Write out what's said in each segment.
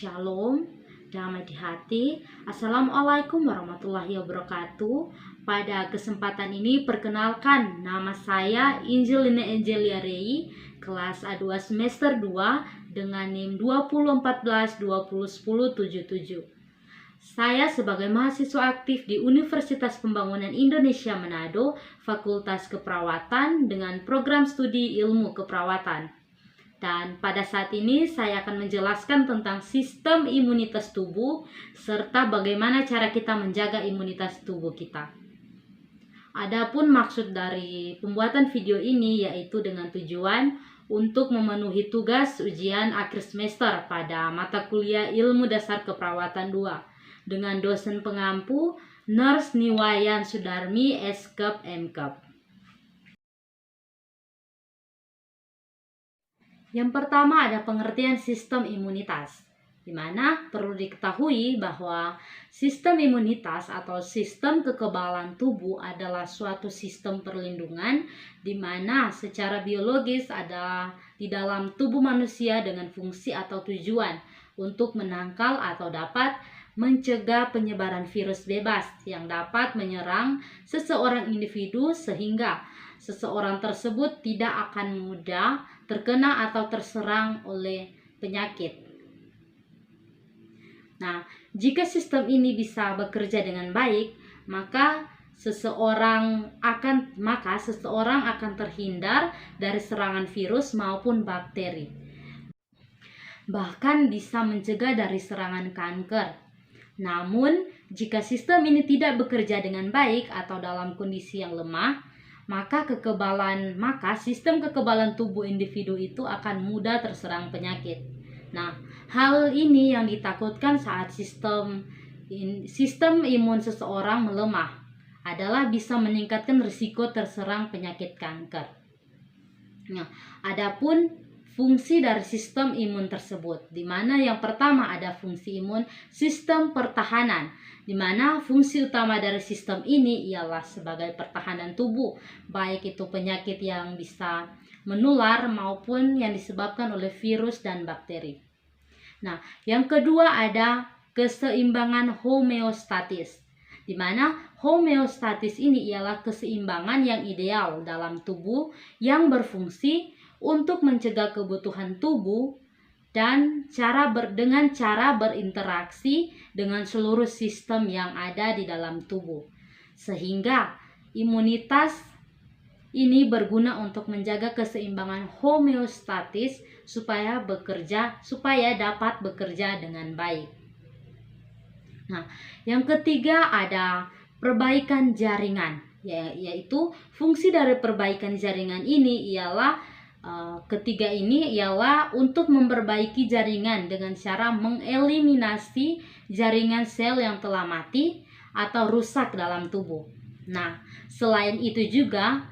Shalom, damai di hati. Assalamualaikum warahmatullahi wabarakatuh. Pada kesempatan ini perkenalkan, nama saya Injilina Angelia Rei, kelas A2 semester 2 dengan NIM 2014-2010-77. Saya sebagai mahasiswa aktif di Universitas Pembangunan Indonesia Manado, Fakultas Keperawatan dengan program studi ilmu keperawatan. Dan pada saat ini saya akan menjelaskan tentang sistem imunitas tubuh serta bagaimana cara kita menjaga imunitas tubuh kita. Adapun maksud dari pembuatan video ini yaitu dengan tujuan untuk memenuhi tugas ujian akhir semester pada mata kuliah Ilmu Dasar Keperawatan 2 dengan dosen pengampu Nurse Niwayan Sudarmi S.Kep M.Kep. Yang pertama ada pengertian sistem imunitas, di mana perlu diketahui bahwa sistem imunitas atau sistem kekebalan tubuh adalah suatu sistem perlindungan di mana secara biologis ada di dalam tubuh manusia dengan fungsi atau tujuan untuk menangkal atau dapat mencegah penyebaran virus bebas yang dapat menyerang seseorang individu sehingga seseorang tersebut tidak akan mudah terkena atau terserang oleh penyakit. Nah, jika sistem ini bisa bekerja dengan baik, maka seseorang akan terhindar dari serangan virus maupun bakteri. Bahkan bisa mencegah dari serangan kanker. Namun, jika sistem ini tidak bekerja dengan baik atau dalam kondisi yang lemah, maka sistem kekebalan tubuh individu itu akan mudah terserang penyakit. Nah, hal ini yang ditakutkan saat sistem imun seseorang melemah adalah bisa meningkatkan risiko terserang penyakit kanker. Nah, adapun fungsi dari sistem imun tersebut, di mana yang pertama ada fungsi imun sistem pertahanan, di mana fungsi utama dari sistem ini ialah sebagai pertahanan tubuh, baik itu penyakit yang bisa menular maupun yang disebabkan oleh virus dan bakteri. Nah, yang kedua ada keseimbangan homeostatis, di mana homeostatis ini ialah keseimbangan yang ideal dalam tubuh yang berfungsi untuk mencegah kebutuhan tubuh dan dengan cara berinteraksi dengan seluruh sistem yang ada di dalam tubuh. Sehingga imunitas ini berguna untuk menjaga keseimbangan homeostatis supaya dapat bekerja dengan baik. Nah, yang ketiga ada perbaikan jaringan, yaitu fungsi dari perbaikan jaringan ini ialah untuk memperbaiki jaringan dengan cara mengeliminasi jaringan sel yang telah mati atau rusak dalam tubuh. Nah, selain itu juga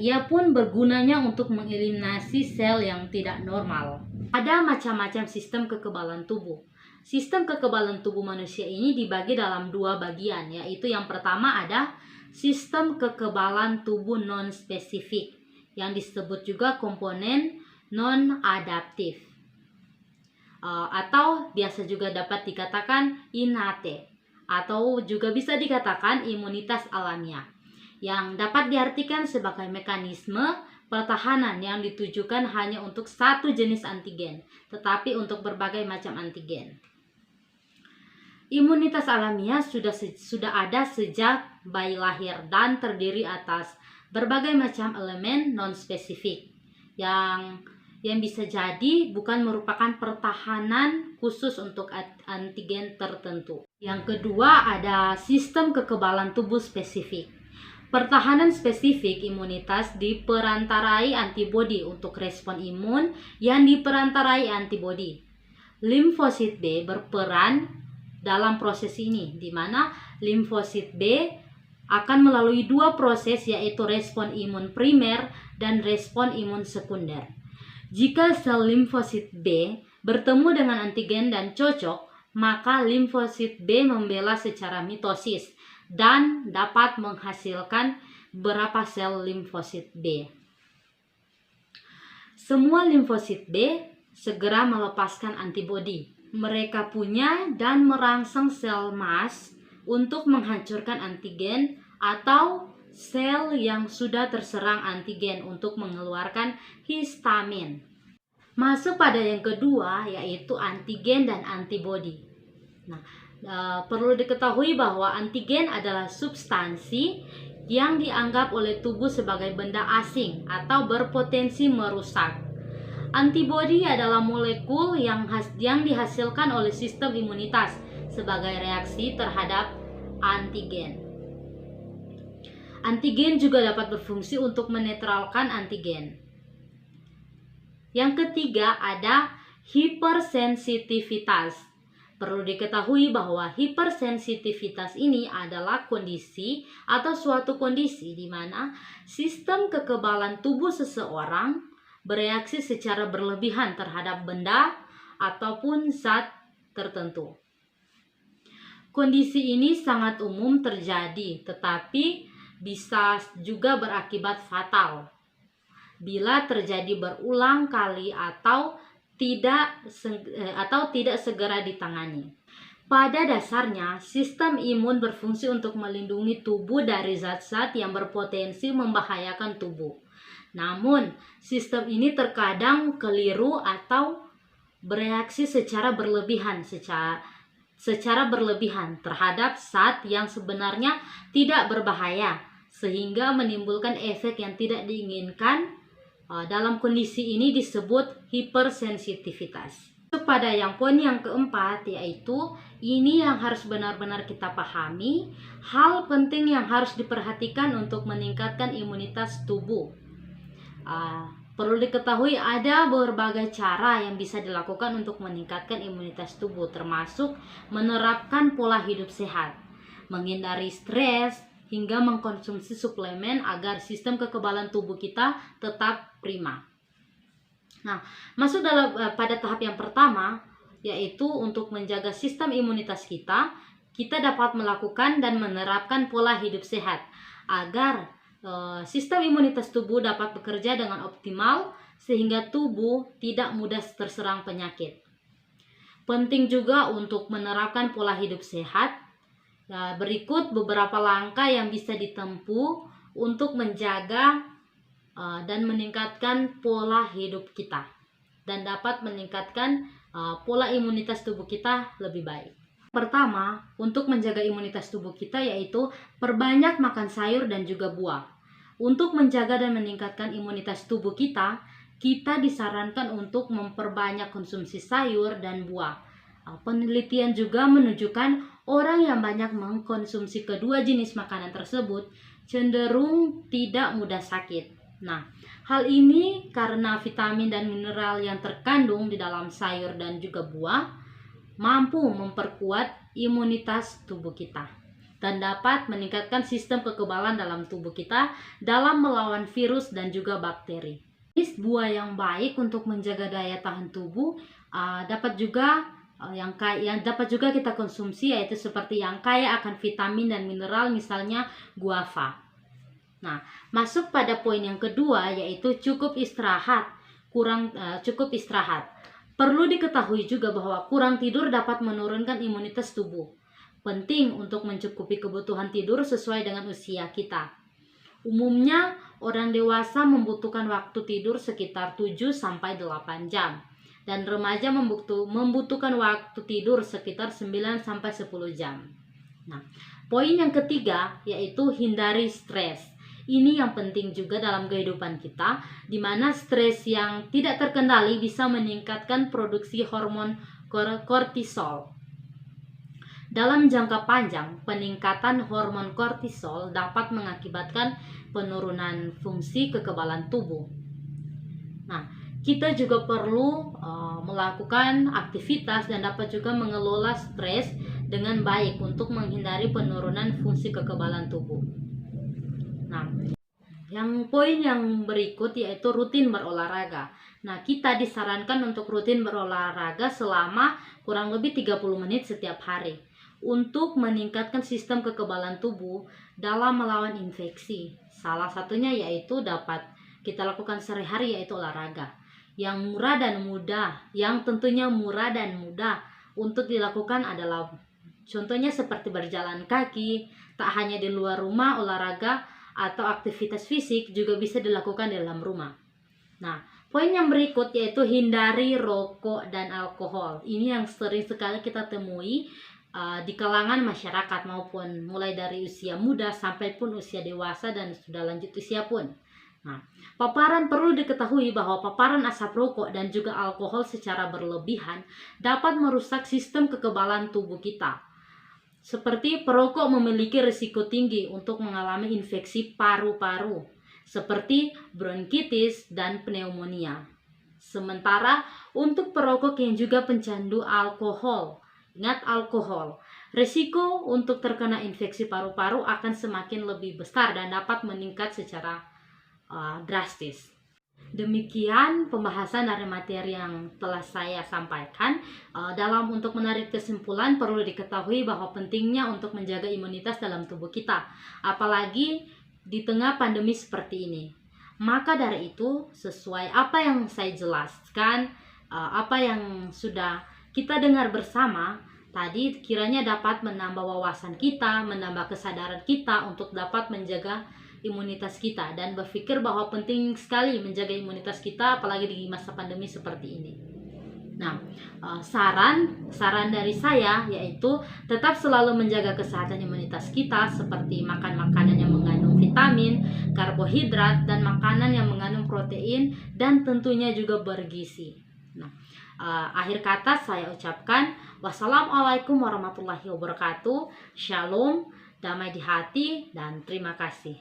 ia pun bergunanya untuk mengeliminasi sel yang tidak normal. Ada macam-macam sistem kekebalan tubuh. Sistem kekebalan tubuh manusia ini dibagi dalam dua bagian, yaitu yang pertama ada sistem kekebalan tubuh non-spesifik, yang disebut juga komponen non-adaptif, atau biasa juga dapat dikatakan innate, atau juga bisa dikatakan imunitas alamiah, yang dapat diartikan sebagai mekanisme pertahanan yang ditujukan hanya untuk satu jenis antigen, tetapi untuk berbagai macam antigen. Imunitas alamiah sudah ada sejak bayi lahir dan terdiri atas berbagai macam elemen non-spesifik yang bisa jadi bukan merupakan pertahanan khusus untuk antigen tertentu. Yang kedua ada sistem kekebalan tubuh spesifik. Pertahanan spesifik imunitas diperantarai antibodi untuk respon imun yang diperantarai antibodi. Limfosit B berperan dalam proses ini, di mana limfosit B akan melalui dua proses, yaitu respon imun primer dan respon imun sekunder. Jika sel limfosit B bertemu dengan antigen dan cocok, maka limfosit B membela secara mitosis dan dapat menghasilkan beberapa sel limfosit B. Semua limfosit B segera melepaskan antibodi mereka punya dan merangsang sel MAS untuk menghancurkan antigen atau sel yang sudah terserang antigen untuk mengeluarkan histamin. Masuk pada yang kedua, yaitu antigen dan antibodi. Nah, perlu diketahui bahwa antigen adalah substansi yang dianggap oleh tubuh sebagai benda asing atau berpotensi merusak. Antibodi adalah molekul yang dihasilkan oleh sistem imunitas sebagai reaksi terhadap antigen. Antigen juga dapat berfungsi untuk menetralkan antigen. Yang ketiga ada hipersensitivitas. Perlu diketahui bahwa hipersensitivitas ini adalah kondisi atau suatu kondisi di mana sistem kekebalan tubuh seseorang bereaksi secara berlebihan terhadap benda ataupun zat tertentu. Kondisi ini sangat umum terjadi, tetapi bisa juga berakibat fatal bila terjadi berulang kali atau tidak segera ditangani. Pada dasarnya, sistem imun berfungsi untuk melindungi tubuh dari zat-zat yang berpotensi membahayakan tubuh. Namun, sistem ini terkadang keliru atau bereaksi secara berlebihan terhadap zat yang sebenarnya tidak berbahaya, sehingga menimbulkan efek yang tidak diinginkan. Dalam kondisi ini disebut hipersensitivitas. Pada yang poin yang keempat, yaitu ini yang harus benar-benar kita pahami, hal penting yang harus diperhatikan untuk meningkatkan imunitas tubuh. Perlu diketahui ada berbagai cara yang bisa dilakukan untuk meningkatkan imunitas tubuh, termasuk menerapkan pola hidup sehat, menghindari stres, hingga mengkonsumsi suplemen agar sistem kekebalan tubuh kita tetap prima. Nah, masuk pada tahap yang pertama, yaitu untuk menjaga sistem imunitas kita dapat melakukan dan menerapkan pola hidup sehat agar sistem imunitas tubuh dapat bekerja dengan optimal sehingga tubuh tidak mudah terserang penyakit. Penting juga untuk menerapkan pola hidup sehat. Berikut beberapa langkah yang bisa ditempuh untuk menjaga dan meningkatkan pola hidup kita dan dapat meningkatkan pola imunitas tubuh kita lebih baik. Pertama, untuk menjaga imunitas tubuh kita yaitu perbanyak makan sayur dan juga buah. Untuk menjaga dan meningkatkan imunitas tubuh kita disarankan untuk memperbanyak konsumsi sayur dan buah. Penelitian juga menunjukkan orang yang banyak mengkonsumsi kedua jenis makanan tersebut cenderung tidak mudah sakit. Nah, hal ini karena vitamin dan mineral yang terkandung di dalam sayur dan juga buah mampu memperkuat imunitas tubuh kita dan dapat meningkatkan sistem kekebalan dalam tubuh kita dalam melawan virus dan juga bakteri. Jenis buah yang baik untuk menjaga daya tahan tubuh dapat juga kita konsumsi, yaitu seperti yang kaya akan vitamin dan mineral, misalnya guava. Nah, masuk pada poin yang kedua, yaitu cukup istirahat. Perlu diketahui juga bahwa kurang tidur dapat menurunkan imunitas tubuh. Penting untuk mencukupi kebutuhan tidur sesuai dengan usia kita. Umumnya, orang dewasa membutuhkan waktu tidur sekitar 7-8 jam. Dan remaja membutuhkan waktu tidur sekitar 9-10 jam. Nah, poin yang ketiga yaitu hindari stres. Ini yang penting juga dalam kehidupan kita, di mana stres yang tidak terkendali bisa meningkatkan produksi hormon kortisol. Dalam jangka panjang, peningkatan hormon kortisol dapat mengakibatkan penurunan fungsi kekebalan tubuh. Nah, kita juga perlu melakukan aktivitas dan dapat juga mengelola stres dengan baik untuk menghindari penurunan fungsi kekebalan tubuh. Nah, yang poin yang berikut yaitu rutin berolahraga. Nah, kita disarankan untuk rutin berolahraga selama kurang lebih 30 menit setiap hari untuk meningkatkan sistem kekebalan tubuh dalam melawan infeksi. Salah satunya yaitu dapat kita lakukan sehari-hari yaitu olahraga. Yang tentunya murah dan mudah untuk dilakukan adalah contohnya seperti berjalan kaki, tak hanya di luar rumah, olahraga atau aktivitas fisik juga bisa dilakukan di dalam rumah. Nah, poin yang berikut yaitu hindari rokok dan alkohol. Ini yang sering sekali kita temui di kalangan masyarakat, maupun mulai dari usia muda sampai pun usia dewasa dan sudah lanjut usia pun. Nah, perlu diketahui bahwa paparan asap rokok dan juga alkohol secara berlebihan dapat merusak sistem kekebalan tubuh kita. Seperti perokok memiliki risiko tinggi untuk mengalami infeksi paru-paru, seperti bronkitis dan pneumonia. Sementara untuk perokok yang juga pencandu alkohol, ingat alkohol, risiko untuk terkena infeksi paru-paru akan semakin lebih besar dan dapat meningkat secara drastis. Demikian pembahasan dari materi yang telah saya sampaikan. Dalam untuk menarik kesimpulan, perlu diketahui bahwa pentingnya untuk menjaga imunitas dalam tubuh kita, apalagi di tengah pandemi seperti ini. Maka dari itu, sesuai apa yang saya jelaskan, apa yang sudah kita dengar bersama tadi, kiranya dapat menambah wawasan kita, menambah kesadaran kita untuk dapat menjaga imunitas kita, dan berpikir bahwa penting sekali menjaga imunitas kita apalagi di masa pandemi seperti ini. Nah, saran dari saya yaitu tetap selalu menjaga kesehatan imunitas kita, seperti makan makanan yang mengandung vitamin, karbohidrat, dan makanan yang mengandung protein, dan tentunya juga bergizi. Nah, akhir kata saya ucapkan wassalamualaikum warahmatullahi wabarakatuh. Shalom, damai di hati, dan terima kasih.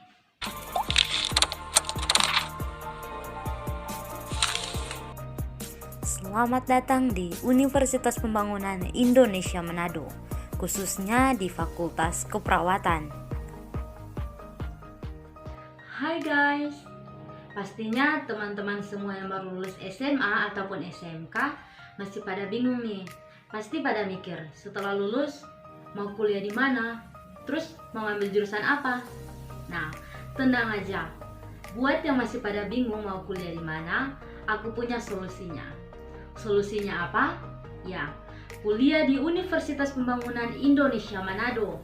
Selamat datang di Universitas Pembangunan Indonesia Manado, khususnya di Fakultas Keperawatan. Hai guys, pastinya teman-teman semua yang baru lulus SMA ataupun SMK masih pada bingung nih. Pasti pada mikir, setelah lulus mau kuliah di mana, terus mau ambil jurusan apa. Nah, tenang aja, buat yang masih pada bingung mau kuliah di mana, aku punya solusinya. Solusinya apa? Ya, kuliah di Universitas Pembangunan Indonesia Manado,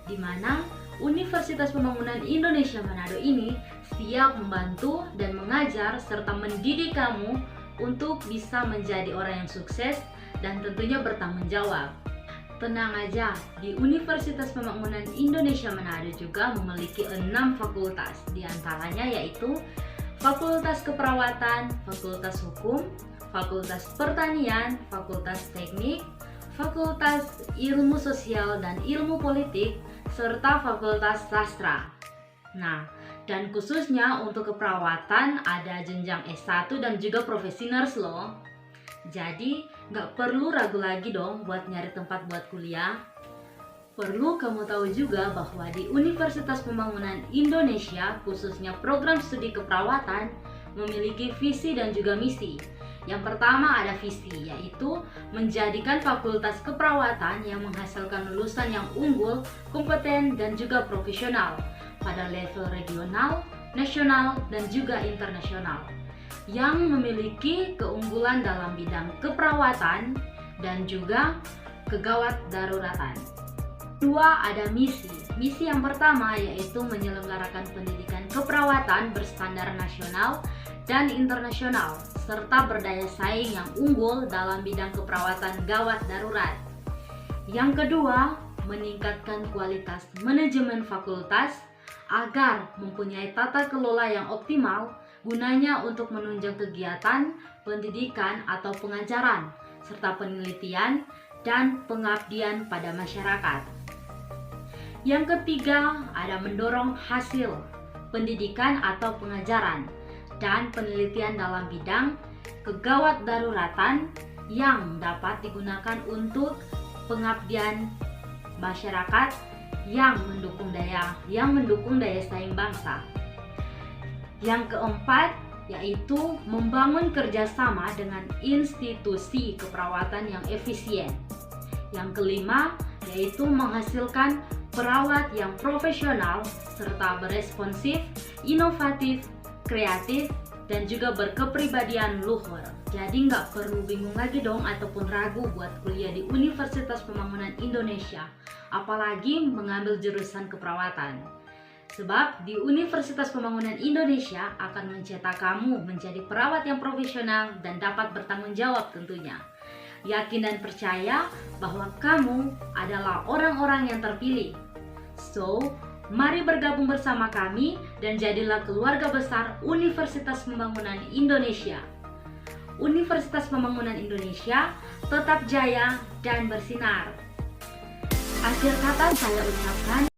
di mana Universitas Pembangunan Indonesia Manado ini siap membantu dan mengajar serta mendidik kamu untuk bisa menjadi orang yang sukses dan tentunya bertanggung jawab. Tenang aja, di Universitas Pembangunan Indonesia Manado juga memiliki 6 fakultas, diantaranya yaitu Fakultas Keperawatan, Fakultas Hukum, Fakultas Pertanian, Fakultas Teknik, Fakultas Ilmu Sosial dan Ilmu Politik, serta Fakultas Sastra. Nah, dan khususnya untuk keperawatan ada jenjang S1 dan juga profesi nurse loh. Jadi, gak perlu ragu lagi dong buat nyari tempat buat kuliah. Perlu kamu tahu juga bahwa di Universitas Pembangunan Indonesia, khususnya program studi keperawatan, memiliki visi dan juga misi. Yang pertama ada visi, yaitu menjadikan fakultas keperawatan yang menghasilkan lulusan yang unggul, kompeten, dan juga profesional pada level regional, nasional, dan juga internasional, yang memiliki keunggulan dalam bidang keperawatan dan juga kegawat daruratan. Kedua, ada misi. Misi yang pertama yaitu menyelenggarakan pendidikan keperawatan berstandar nasional dan internasional, serta berdaya saing yang unggul dalam bidang keperawatan gawat darurat. Yang kedua, meningkatkan kualitas manajemen fakultas agar mempunyai tata kelola yang optimal, gunanya untuk menunjang kegiatan, pendidikan atau pengajaran, serta penelitian dan pengabdian pada masyarakat. Yang ketiga, ada mendorong hasil pendidikan atau pengajaran dan penelitian dalam bidang kegawat daruratan yang dapat digunakan untuk pengabdian masyarakat yang mendukung daya saing bangsa. Yang keempat yaitu membangun kerjasama dengan institusi keperawatan yang efisien. Yang kelima yaitu menghasilkan perawat yang profesional serta beresponsif, inovatif, kreatif, dan juga berkepribadian luhur. Jadi nggak perlu bingung lagi dong ataupun ragu buat kuliah di Universitas Pembangunan Indonesia, apalagi mengambil jurusan keperawatan. Sebab di Universitas Pembangunan Indonesia akan mencetak kamu menjadi perawat yang profesional dan dapat bertanggung jawab tentunya. Yakin dan percaya bahwa kamu adalah orang-orang yang terpilih. So, mari bergabung bersama kami dan jadilah keluarga besar Universitas Pembangunan Indonesia. Universitas Pembangunan Indonesia tetap jaya dan bersinar. Akhir kata saya ucapkan